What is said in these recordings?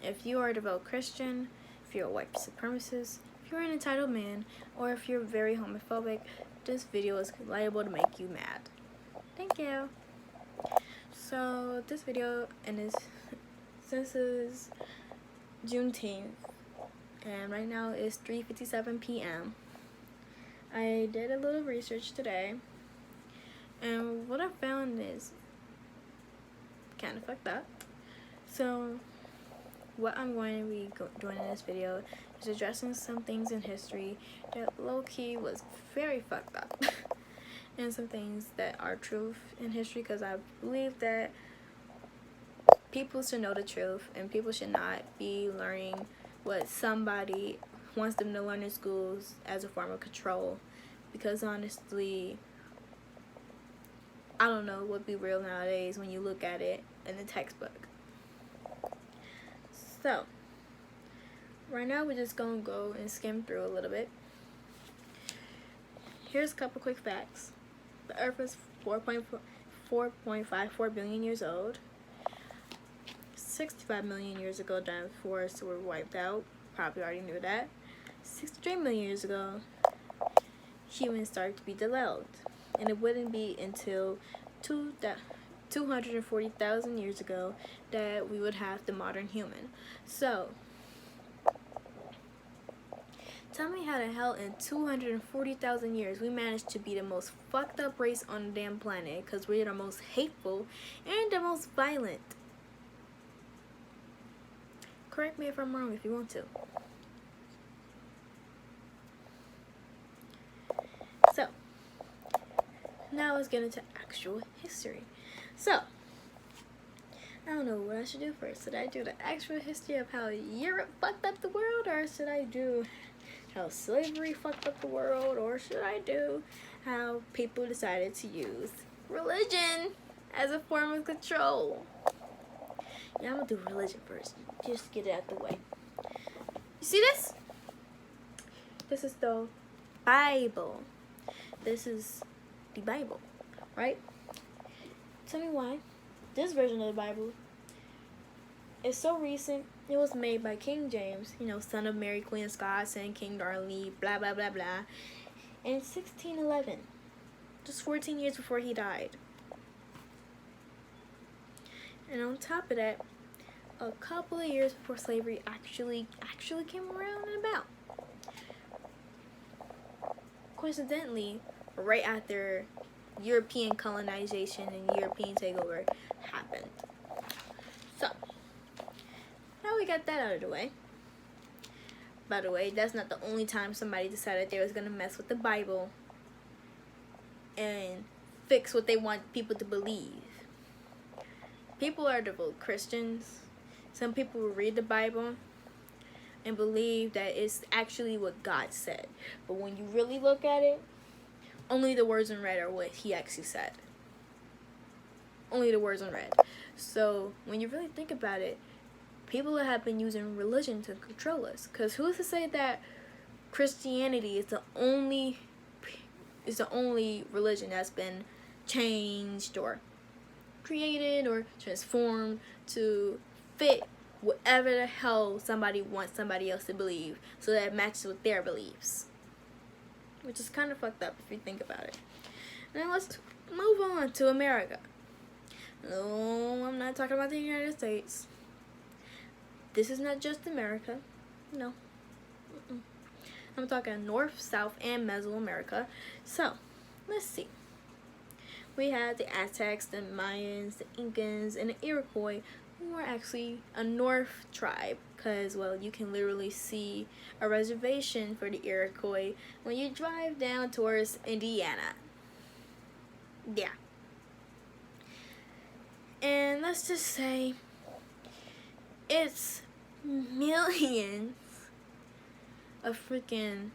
If you are a devout Christian, if you're a white supremacist, if you're an entitled man, or if you're very homophobic, this video is liable to make you mad. Thank you. So this video, since it's Juneteenth, and right now it's 3:57 p.m. I did a little research today, and what I found is kind of fucked up. So what I'm going to be doing in this video is addressing some things in history that low-key was very fucked up and some things that are truth in history, because I believe that people should know the truth and people should not be learning what somebody wants them to learn in schools as a form of control, because honestly, I don't know what would be real nowadays when you look at it in the textbook. So right now we're just gonna go and skim through a little bit. Here's a couple quick facts. The Earth is 4.54 billion years old. 65 million years ago, giant forests were wiped out. Probably already knew that. 63 million years ago, humans started to be developed, and it wouldn't be until 240,000 years ago that we would have the modern human. So tell me how the hell in 240,000 years we managed to be the most fucked up race on the damn planet, because we're the most hateful and the most violent. Correct me if I'm wrong if you want to. So now let's get into actual history. So I don't know what I should do first. Should I do the actual history of how Europe fucked up the world, or should I do how slavery fucked up the world, or should I do how people decided to use religion as a form of control? Yeah, I'm gonna do religion first, just to get it out the way. You see this? This is the Bible. This is the Bible, right? Tell me why this version of the Bible is so recent. It was made by King James, son of Mary, Queen of Scots, and King Darnley, blah, blah, blah, blah, in 1611, just 14 years before he died. And on top of that, a couple of years before slavery actually came around and about. Coincidentally, right after European colonization and European takeover happened. So now we got that out of the way. By the way, that's not the only time somebody decided they was gonna mess with the Bible and fix what they want people to believe. People are devout Christians. Some people will read the Bible and believe that it's actually what God said. But when you really look at it, only the words in red are what he actually said. Only the words in red. So when you really think about it, people have been using religion to control us. Because who's to say that Christianity is the only religion that's been changed or created or transformed to fit whatever the hell somebody wants somebody else to believe, so that it matches with their beliefs, which is kind of fucked up if you think about it. Now let's move on to America. No, I'm not talking about the United States. This is not just America. No. I'm talking North, South, and Mesoamerica. So let's see. We had the Aztecs, the Mayans, the Incans, and the Iroquois, who were actually a North tribe, because, well, you can literally see a reservation for the Iroquois when you drive down towards Indiana. Yeah. And let's just say it's millions of freaking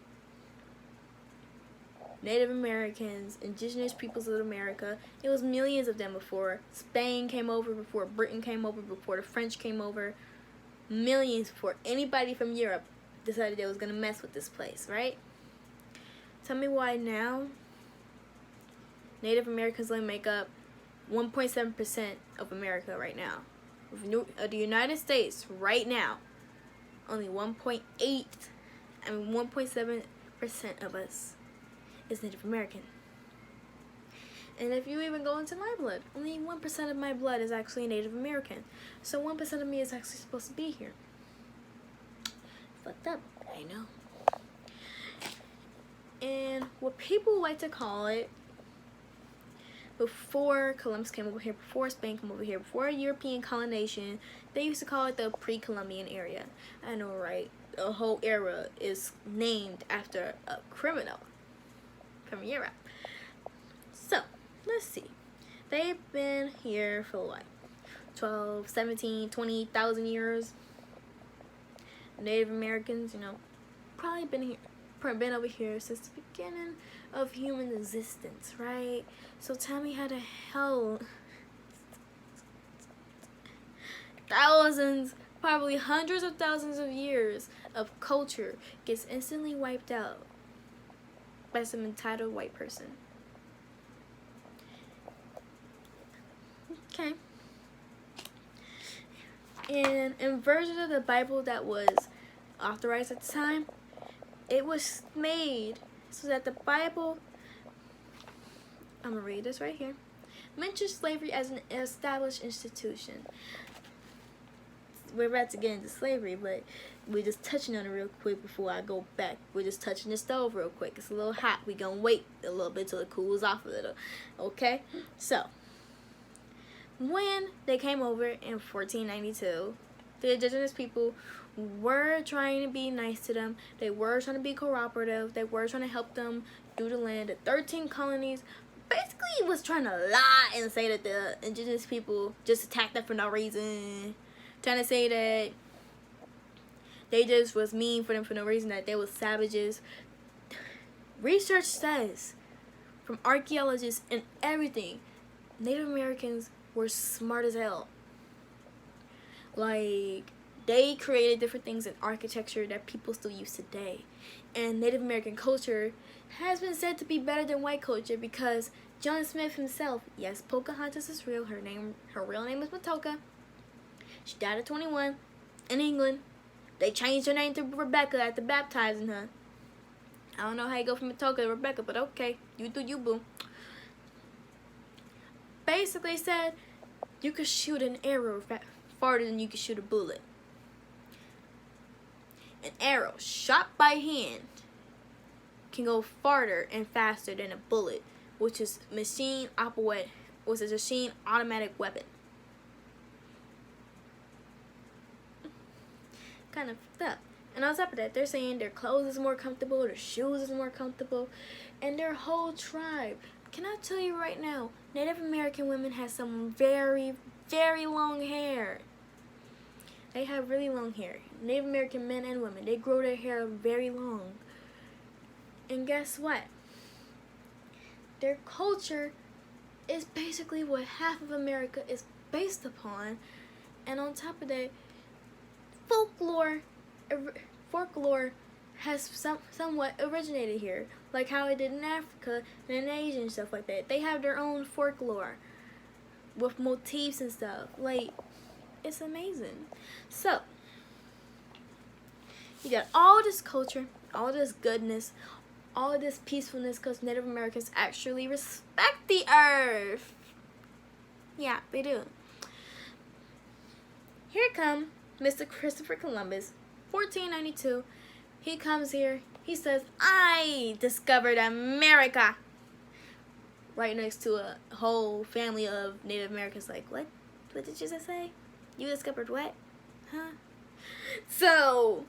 Native Americans, indigenous peoples of America. It was millions of them before Spain came over, before Britain came over, before the French came over. Millions before anybody from Europe decided they was going to mess with this place, right? Tell me why now Native Americans only make up 1.7% of America right now. of the United States right now, only 1.7% of us is Native American. And if you even go into my blood, only 1% of my blood is actually Native American. So 1% of me is actually supposed to be here. Fucked up, I know. And what people like to call it, before Columbus came over here, before Spain came over here, before European colonization, they used to call it the pre-Columbian area. I know, right? The whole era is named after a criminal from Europe. So, let's see. They've been here for what? 12, 17, 20,000 years. Native Americans, you know, probably been over here since the beginning of human existence, right? So tell me how the hell thousands, probably hundreds of thousands of years of culture gets instantly wiped out by some entitled white person. Okay. And in version of the Bible that was authorized at the time, it was made so that the Bible, I'm going to read this right here, mentions slavery as an established institution. We're about to get into slavery, but we're just touching on it real quick before I go back. We're just touching the stove real quick. It's a little hot. We're going to wait a little bit till it cools off a little. Okay? So, when they came over in 1492, the indigenous people were trying to be nice to them. They were trying to be cooperative. They were trying to help them do the land. The 13 colonies basically was trying to lie and say that the indigenous people just attacked them for no reason. Trying to say that they just was mean for them for no reason, that they was savages. Research says, from archaeologists and everything, Native Americans were smart as hell. Like, they created different things in architecture that people still use today. And Native American culture has been said to be better than white culture because John Smith himself, yes, Pocahontas is real. Her real name is Matoka. She died at 21 in England. They changed her name to Rebecca after baptizing her. I don't know how you go from Matoka to Rebecca, but okay, you do you, boo. Basically said you could shoot an arrow farther than you could shoot a bullet. An arrow shot by hand can go farther and faster than a bullet, which is a machine automatic weapon. Kind of fucked up. And on top of that, they're saying their clothes is more comfortable, their shoes is more comfortable, and their whole tribe. Can I tell you right now, Native American women have some very, very long hair. They have really long hair. Native American men and women, they grow their hair very long. And guess what? Their culture is basically what half of America is based upon. And on top of that, folklore has somewhat originated here, like how it did in Africa and in Asia and stuff like that. They have their own folklore with motifs and stuff. Like, it's amazing. So, you got all this culture, all this goodness, all of this peacefulness because Native Americans actually respect the earth. Yeah, they do. Here come Mr. Christopher Columbus, 1492. He comes here. He says, I discovered America. Right next to a whole family of Native Americans. Like, what? What did you just say? You discovered what? Huh? So,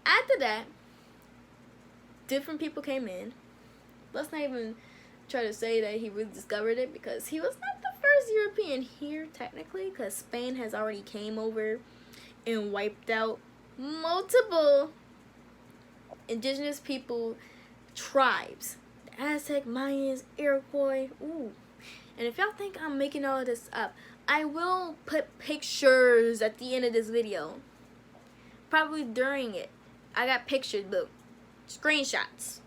after that, different people came in. Let's not even try to say that he really discovered it because he was not the first European here, technically, because Spain has already came over and wiped out multiple indigenous people tribes. The Aztec, Mayans, Iroquois. Ooh. And if y'all think I'm making all of this up, I will put pictures at the end of this video. Probably during it. I got pictures, but screenshots.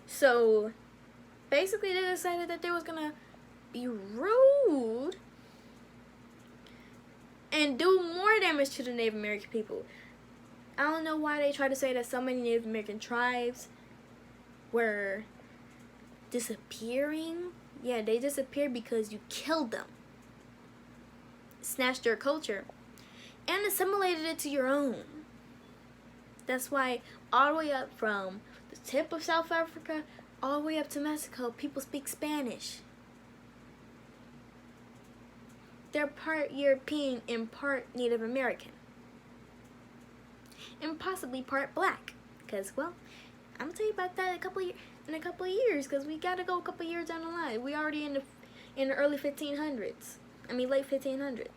So, basically they decided that they was gonna be rude and do more damage to the Native American people. I don't know why they try to say that so many Native American tribes were disappearing. Yeah, they disappeared because you killed them, snatched their culture, and assimilated it to your own. That's why all the way up from the tip of South Africa all the way up to Mexico, people speak Spanish. They're part European and part Native American. And possibly part black. Because, well, I'm going to tell you about that in a couple of years. Because we got to go a couple of years down the line. We already in the early 1500s. I mean, late 1500s.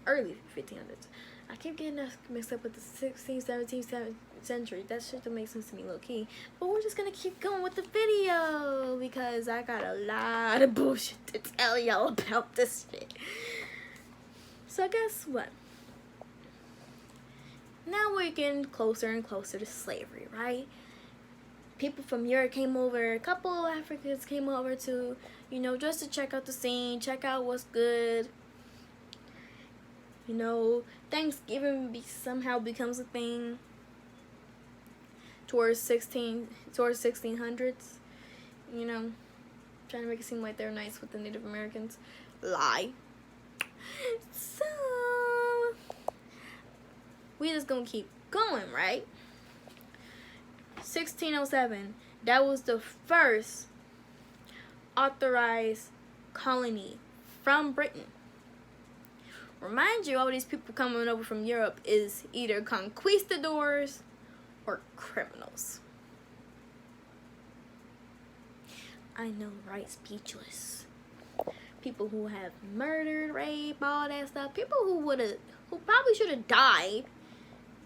Early 1500s. I keep getting us mixed up with the 16th, 17th century. That shit don't make sense to me, low-key. But we're just going to keep going with the video. Because I got a lot of bullshit to tell y'all about this shit. So guess what? Now we're getting closer and closer to slavery, right? People from Europe came over. A couple of Africans came over to, just to check out the scene. Check out what's good. Thanksgiving somehow becomes a thing towards 1600s. Trying to make it seem like they're nice with the Native Americans. Lie. So we just gonna keep going, right? 1607. That was the first authorized colony from Britain. Remind you, all these people coming over from Europe is either conquistadors or criminals. I know, right? Speechless. People who have murdered, raped, all that stuff. People who probably should have died.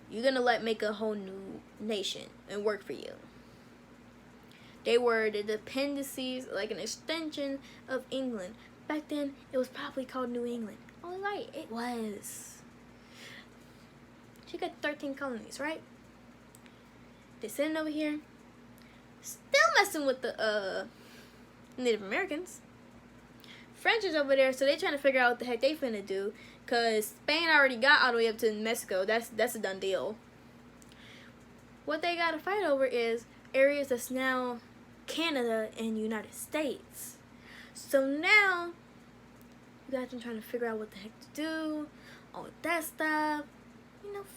You're gonna make a whole new nation and work for you. They were the dependencies, like an extension of England. Back then, it was probably called New England. Oh, right, it was. She got 13 colonies, right? They're sitting over here, still messing with the Native Americans. French is over there, so they trying to figure out what the heck they finna do. Because Spain already got all the way up to Mexico. That's a done deal. What they got to fight over is areas that's now Canada and United States. So now, you got them trying to figure out what the heck to do. All that stuff.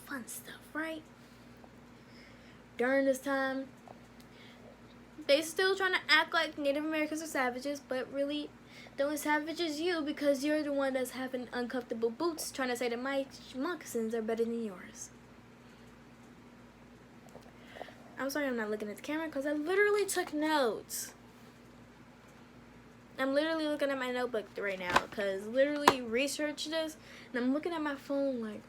Fun stuff, right? During this time, they still trying to act like Native Americans are savages, but really, the only savage is you because you're the one that's having uncomfortable boots trying to say that my moccasins are better than yours. I'm sorry I'm not looking at the camera because I literally took notes. I'm literally looking at my notebook right now because literally researched this and I'm looking at my phone like,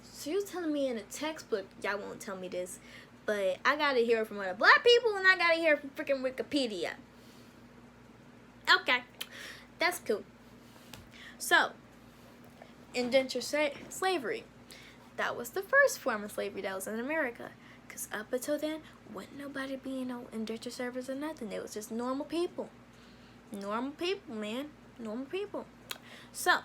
so you're telling me in a textbook y'all won't tell me this, but I gotta hear it from other black people and I gotta hear it from freaking Wikipedia. Okay, that's cool. So, indentured slavery. That was the first form of slavery that was in America. Because up until then, wasn't nobody being no indentured servants or nothing. It was just normal people. Normal people, man. Normal people. So,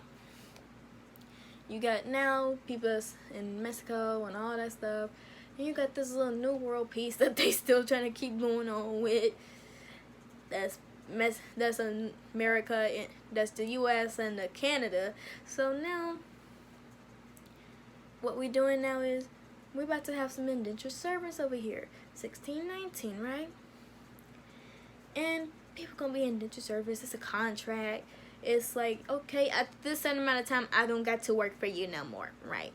you got now people in Mexico and all that stuff. And you got this little new world peace that they still trying to keep going on with. That's America, that's the U.S. and the Canada. So now, what we're doing now is we're about to have some indentured servants over here. 1619, right? And people gonna be indentured servants. It's a contract. It's like, okay, at this certain amount of time, I don't got to work for you no more, right?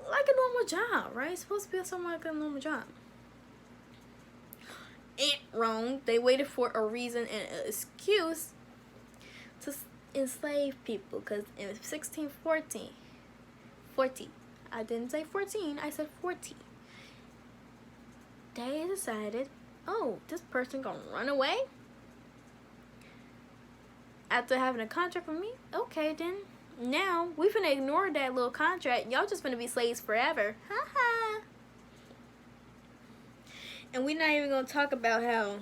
Like a normal job, right? It's supposed to be something like a normal job. Ain't wrong. They waited for a reason and an excuse to enslave people. Because in 1640, I didn't say 14, I said 40. They decided, oh, this person gonna run away after having a contract with me? Okay, then. Now, we finna ignore that little contract. Y'all just finna be slaves forever. Ha ha. And we're not even going to talk about how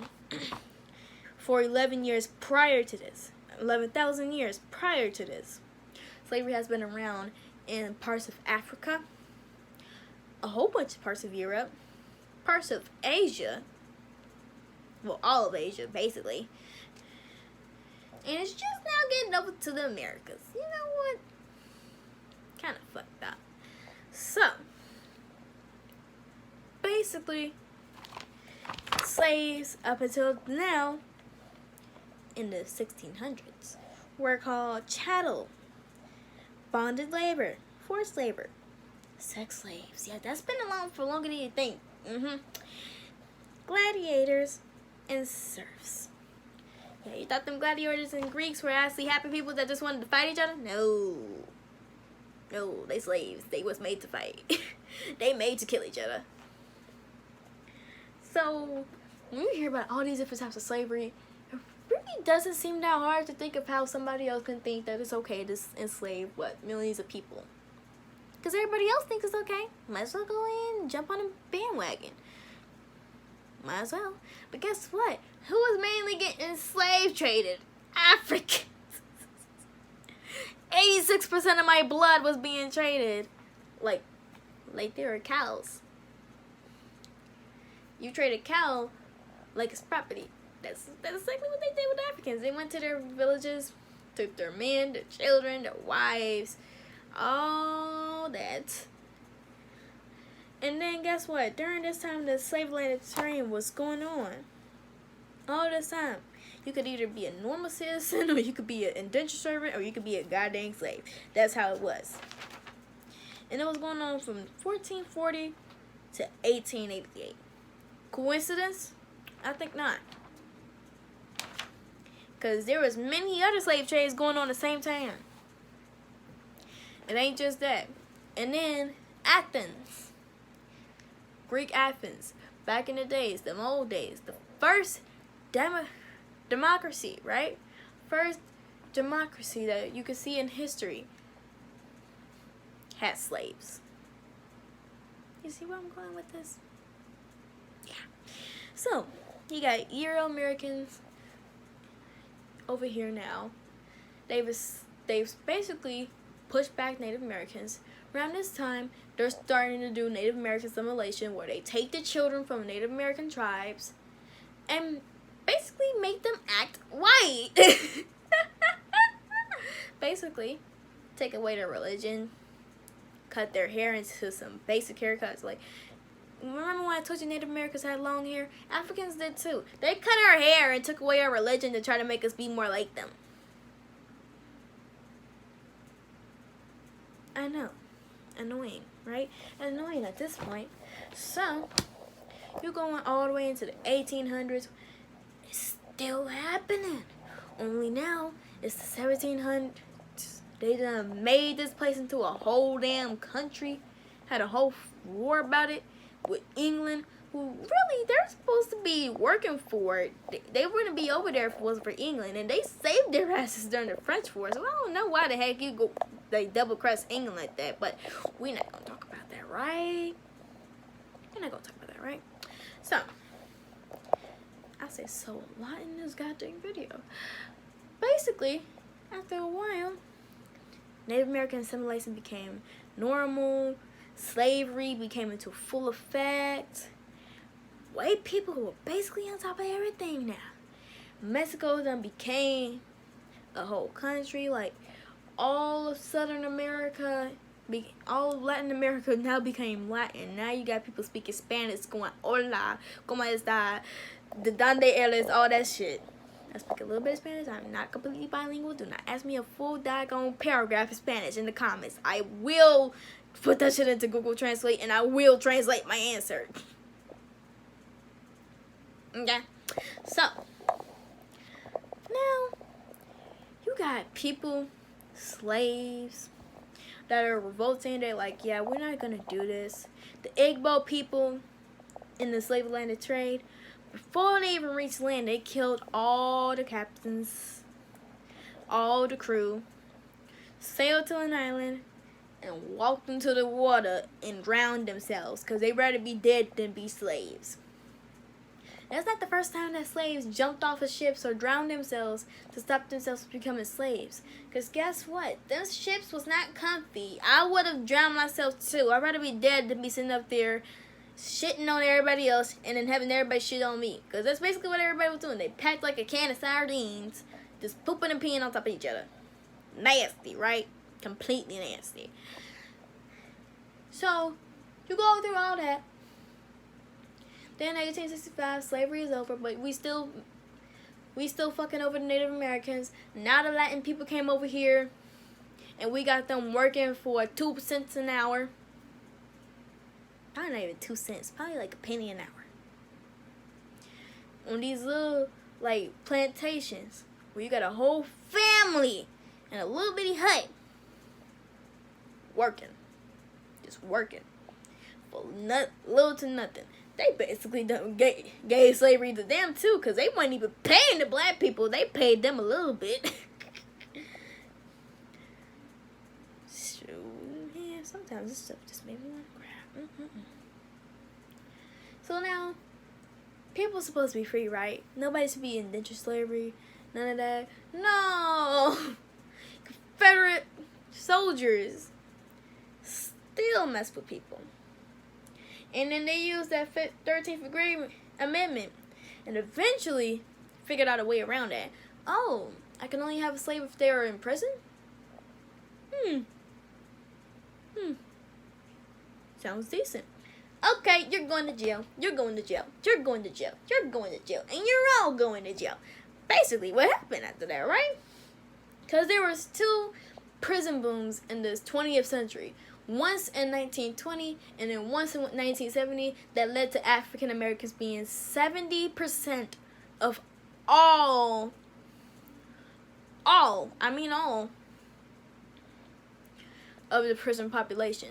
for 11 years prior to this, 11,000 years prior to this. Slavery has been around in parts of Africa, a whole bunch of parts of Europe, parts of Asia, well, all of Asia, basically. And it's just now getting over to the Americas. You know what? Kind of fucked up. So, basically, slaves up until now, in the 1600s, were called chattel, bonded labor, forced labor, sex slaves. Yeah, that's been around for longer than you think. Gladiators and serfs. Yeah, you thought them gladiators and Greeks were actually happy people that just wanted to fight each other? No. No, they slaves. They was made to fight. They made to kill each other. So, when you hear about all these different types of slavery, it really doesn't seem that hard to think of how somebody else can think that it's okay to enslave, millions of people. Because everybody else thinks it's okay. Might as well go in and jump on a bandwagon. Might as well. But guess what? Who was mainly getting slave traded? Africans. 86% of my blood was being traded. Like they were cows. You trade a cow like it's property. That's exactly what they did with Africans. They went to their villages, took their men, their children, their wives, all that. And then guess what? During this time, the slave-landed trade was going on. All this time. You could either be a normal citizen, or you could be an indentured servant, or you could be a goddamn slave. That's how it was. And it was going on from 1440 to 1888. Coincidence? I think not. Because there was many other slave trades going on at the same time. It ain't just that. And then Athens. Greek Athens. Back in the days, them old days. The first democracy, right? First democracy that you could see in history had slaves. You see where I'm going with this? Yeah. So, you got Euro-Americans over here now. They've basically pushed back Native Americans. Around this time, they're starting to do Native American assimilation, where they take the children from Native American tribes and basically make them act white. Basically, take away their religion, cut their hair into some basic haircuts. Like, remember when I told you Native Americans had long hair? Africans did too. They cut our hair and took away our religion to try to make us be more like them. I know. Annoying, right? Annoying at this point. So, you're going all the way into the 1800s. It's still happening. Only now, it's the 1700s. They done made this place into a whole damn country. Had a whole war about it with England, who really, they're supposed to be working for it. They wouldn't be over there if it wasn't for England. And they saved their asses during the French War. So I don't know why the heck you go double cross England like that. But we're not going to talk about that, right? We're not going to talk about that, right? So, I say so a lot in this goddamn video. Basically, after a while, Native American assimilation became normal. Slavery became into full effect. White people were basically on top of everything now. Mexico then became a whole country. Like, all of Southern America, all of Latin America now became Latin. Now you got people speaking Spanish going, hola, como está, de donde eres, all that shit. I speak a little bit of Spanish. I'm not completely bilingual. Do not ask me a full daggone paragraph of Spanish in the comments. I will put that shit into Google Translate, and I will translate my answer. Okay? So, now, you got people, slaves, that are revolting. They're like, yeah, we're not going to do this. The Igbo people in the slave-landed trade, before they even reached land, they killed all the captains, all the crew, sailed to an island, and walked into the water and drowned themselves because they'd rather be dead than be slaves. That's not the first time that slaves jumped off of ships or drowned themselves to stop themselves from becoming slaves. Because guess what? Those ships was not comfy. I would have drowned myself too. I'd rather be dead than be sitting up there shitting on everybody else and then having everybody shit on me. Because that's basically what everybody was doing. They packed like a can of sardines, just pooping and peeing on top of each other. Nasty, right? Completely nasty. So, you go through all that. Then 1865, slavery is over, but we still fucking over the Native Americans. Now the Latin people came over here, and we got them working for 2 cents an hour. Probably not even 2 cents. Probably like a penny an hour. On these little, like, plantations, where you got a whole family in a little bitty hut working. Just working. For little to nothing. They basically gave slavery to them too, because they weren't even paying the black people. They paid them a little bit. So, yeah, sometimes this stuff just made me want to crap. So now, people are supposed to be free, right? Nobody should be in indentured slavery. None of that. No! Confederate soldiers still mess with people. And then they used that 13th Amendment and eventually figured out a way around that. Oh, I can only have a slave if they are in prison? Sounds decent. Okay, you're going to jail. You're going to jail. You're going to jail. You're going to jail. And you're all going to jail. Basically, what happened after that, right? Because there was 2 prison booms in the 20th century. Once in 1920 and then once in 1970 that led to African Americans being 70% of all of the prison population.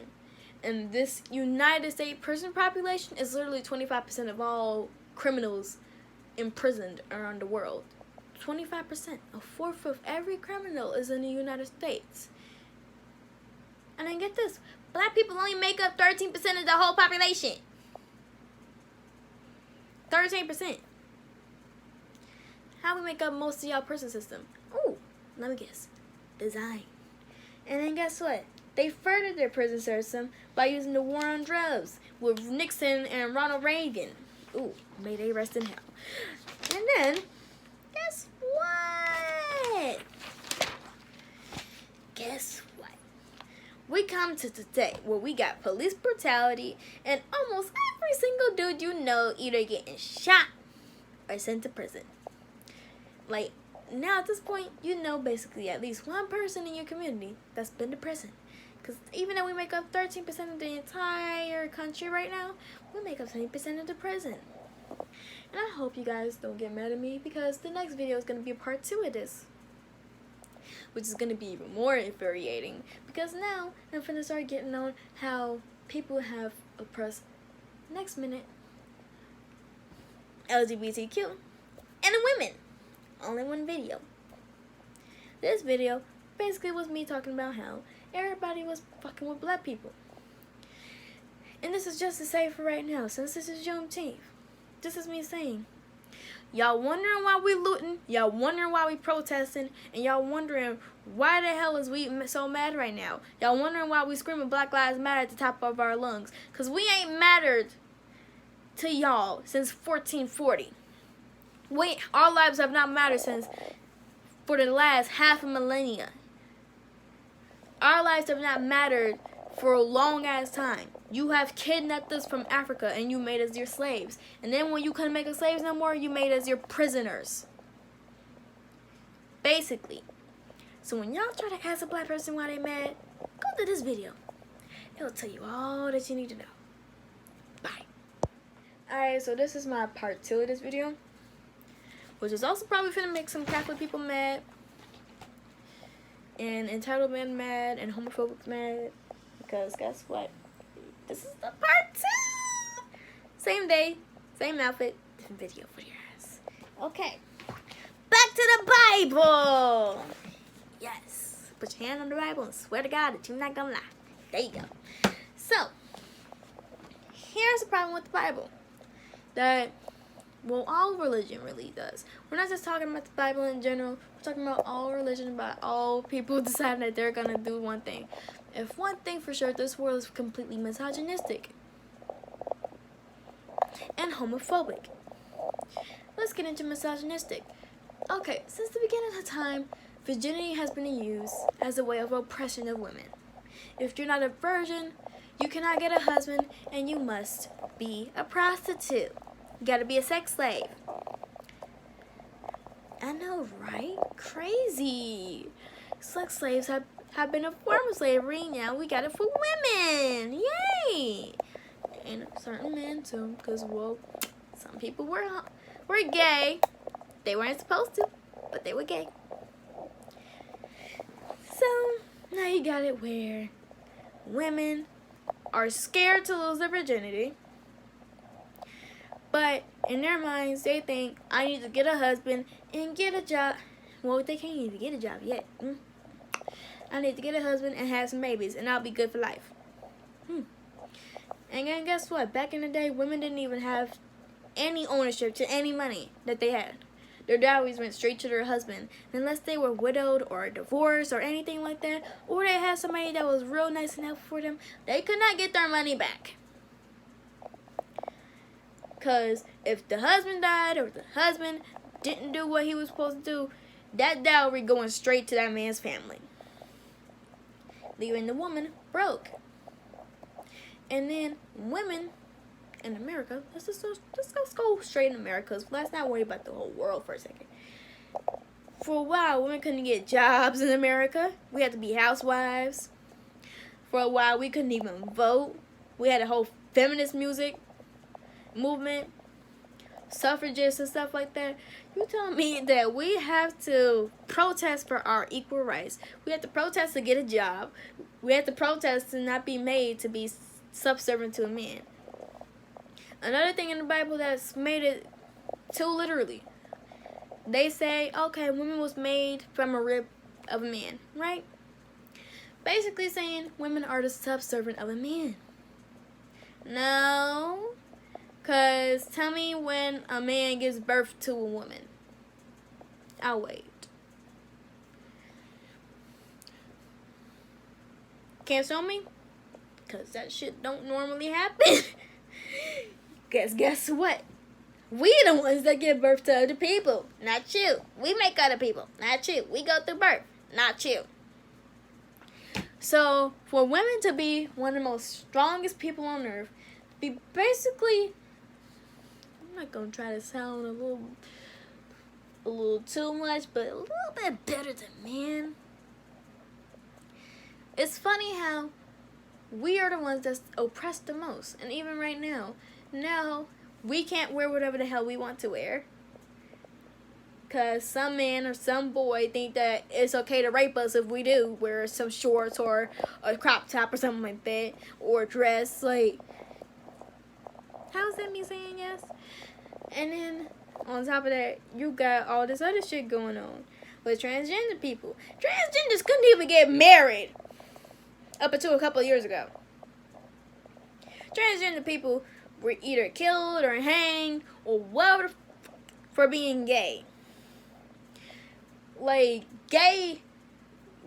And this United States prison population is literally 25% of all criminals imprisoned around the world. 25%. A fourth of every criminal is in the United States. And then get this, black people only make up 13% of the whole population. 13%. How we make up most of y'all prison system? Ooh, let me guess. Design. And then guess what? They furthered their prison system by using the war on drugs with Nixon and Ronald Reagan. Ooh, may they rest in hell. And then, guess what? Guess what? We come to today where we got police brutality and almost every single dude you know either getting shot or sent to prison. Like, now at this point, you know basically at least one person in your community that's been to prison. Because even though we make up 13% of the entire country right now, we make up 20% of the prison. And I hope you guys don't get mad at me because the next video is going to be a part 2 of this. Which is going to be even more infuriating. Because now, I'm finna start getting on how people have oppressed, next minute, LGBTQ, and women. Only one video. This video basically was me talking about how everybody was fucking with black people. And this is just to say for right now, since this is Juneteenth, this is me saying, y'all wondering why we looting, y'all wondering why we protesting, and y'all wondering why the hell is we so mad right now. Y'all wondering why we screaming Black Lives Matter at the top of our lungs. Because we ain't mattered to y'all since 1440. Our lives have not mattered for the last half a millennia. Our lives have not mattered for a long ass time. You have kidnapped us from Africa and you made us your slaves. And then when you couldn't make us slaves no more, you made us your prisoners. Basically. So when y'all try to ask a black person why they mad, go to this video. It'll tell you all that you need to know. Bye. Alright, so this is my part 2 of this video. Which is also probably finna make some Catholic people mad. And entitled men mad. And homophobics mad. Because guess what? This is the part 2. Same day, same outfit, different video for your ass. Okay. Back to the Bible. Yes. Put your hand on the Bible and swear to God that you're not gonna lie. There you go. So, here's the problem with the Bible. That Well, all religion really does. We're not just talking about the Bible in general. We're talking about all religion, about all people deciding that they're going to do one thing. If one thing for sure, this world is completely misogynistic and homophobic. Let's get into misogynistic. Okay, since the beginning of time, virginity has been used as a way of oppression of women. If you're not a virgin, you cannot get a husband, and you must be a prostitute. You gotta be a sex slave. I know, right? Crazy. Sex slaves have been a form of slavery. Now we got it for women. Yay! And certain men too, because, well, some people were gay. They weren't supposed to, but they were gay. So now you got it where women are scared to lose their virginity, but in their minds they think, I need to get a husband and get a job. Well, they can't even get a job yet. I need to get a husband and have some babies, and I'll be good for life. And then guess what? Back in the day, women didn't even have any ownership to any money that they had. Their dowries went straight to their husband, unless they were widowed or divorced or anything like that, or they had somebody that was real nice enough for them. They could not get their money back. Because if the husband died or the husband didn't do what he was supposed to do, that dowry going straight to that man's family, leaving the woman broke. And then women in America, let's go straight in America. Let's not worry about the whole world for a second. For a while, women couldn't get jobs in America. We had to be housewives. For a while, we couldn't even vote. We had a whole feminist music movement, suffragists and stuff like that. You telling me that we have to protest for our equal rights? We have to protest to get a job. We have to protest to not be made to be subservient to a man. Another thing in the Bible that's made it too literally. They say, okay, woman was made from a rib of a man, right? Basically saying women are the subservient of a man. No. Because tell me when a man gives birth to a woman. I'll wait. Can't show me? Because that shit don't normally happen. Guess what? We the ones that give birth to other people, not you. We make other people, not you. We go through birth, not you. So for women to be one of the most strongest people on earth, be basically, I'm not gonna try to sound a little too much, but a little bit better than men. It's funny how we are the ones that's oppressed the most, and even right now, we can't wear whatever the hell we want to wear. Because some man or some boy think that it's okay to rape us if we do wear some shorts or a crop top or something like that. Or a dress. Like, how's that me saying yes? And then, on top of that, you got all this other shit going on with transgender people. Transgenders couldn't even get married up until a couple of years ago. Transgender people were either killed or hanged or whatever for being gay. Like,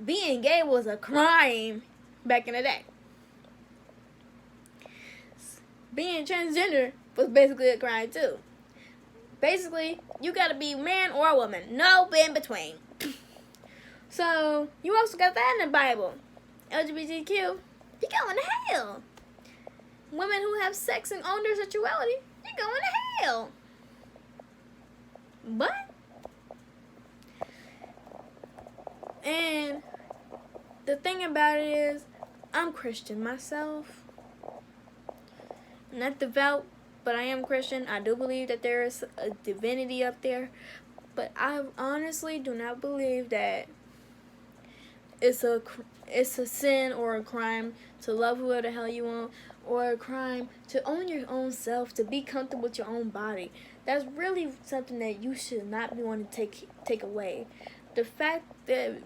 being gay was a crime back in the day. Being transgender was basically a crime too. Basically, you gotta be man or a woman, no in between. So, you also got that in the Bible. LGBTQ, you're going to hell. Women who have sex and own their sexuality, you're going to hell. But, and the thing about it is, I'm Christian myself. Not devout, but I am Christian. I do believe that there is a divinity up there. But I honestly do not believe that it's a sin or a crime to love whoever the hell you want, or a crime to own your own self, to be comfortable with your own body. That's really something that you should not be wanting to take away. The fact that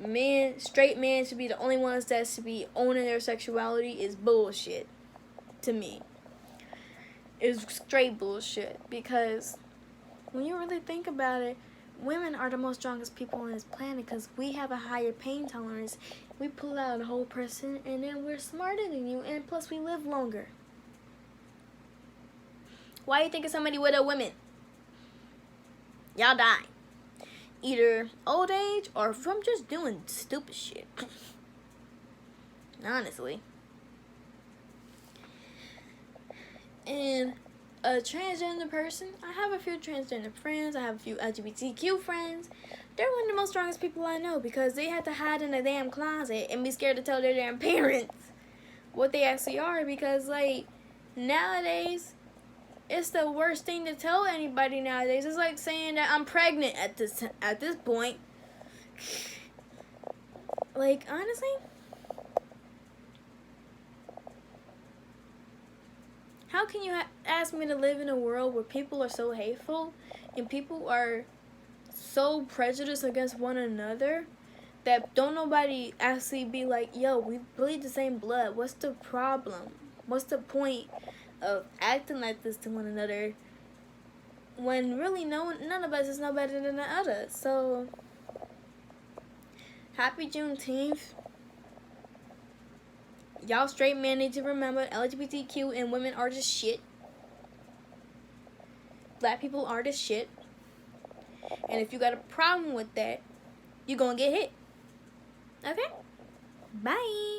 straight men should be the only ones that should be owning their sexuality is bullshit to me. It's straight bullshit, because when you really think about it, women are the most strongest people on this planet because we have a higher pain tolerance. We pull out a whole person, and then we're smarter than you, and plus we live longer. Why you think of so many widow women? Y'all die. Either old age or from just doing stupid shit. Honestly. And a transgender person, I have a few transgender friends, I have a few LGBTQ friends. They're one of the most strongest people I know because they have to hide in a damn closet and be scared to tell their damn parents what they actually are, because like nowadays it's the worst thing to tell anybody nowadays. It's like saying that I'm pregnant at this point. Like, honestly, how can you ask me to live in a world where people are so hateful and people are so prejudiced against one another that don't nobody actually be like, yo, we bleed the same blood. What's the problem? What's the point of acting like this to one another when really none of us is no better than the other? So, happy Juneteenth. Y'all straight men need to remember LGBTQ and women are just shit. Black people are just shit. And if you got a problem with that, you're gonna get hit. Okay? Bye.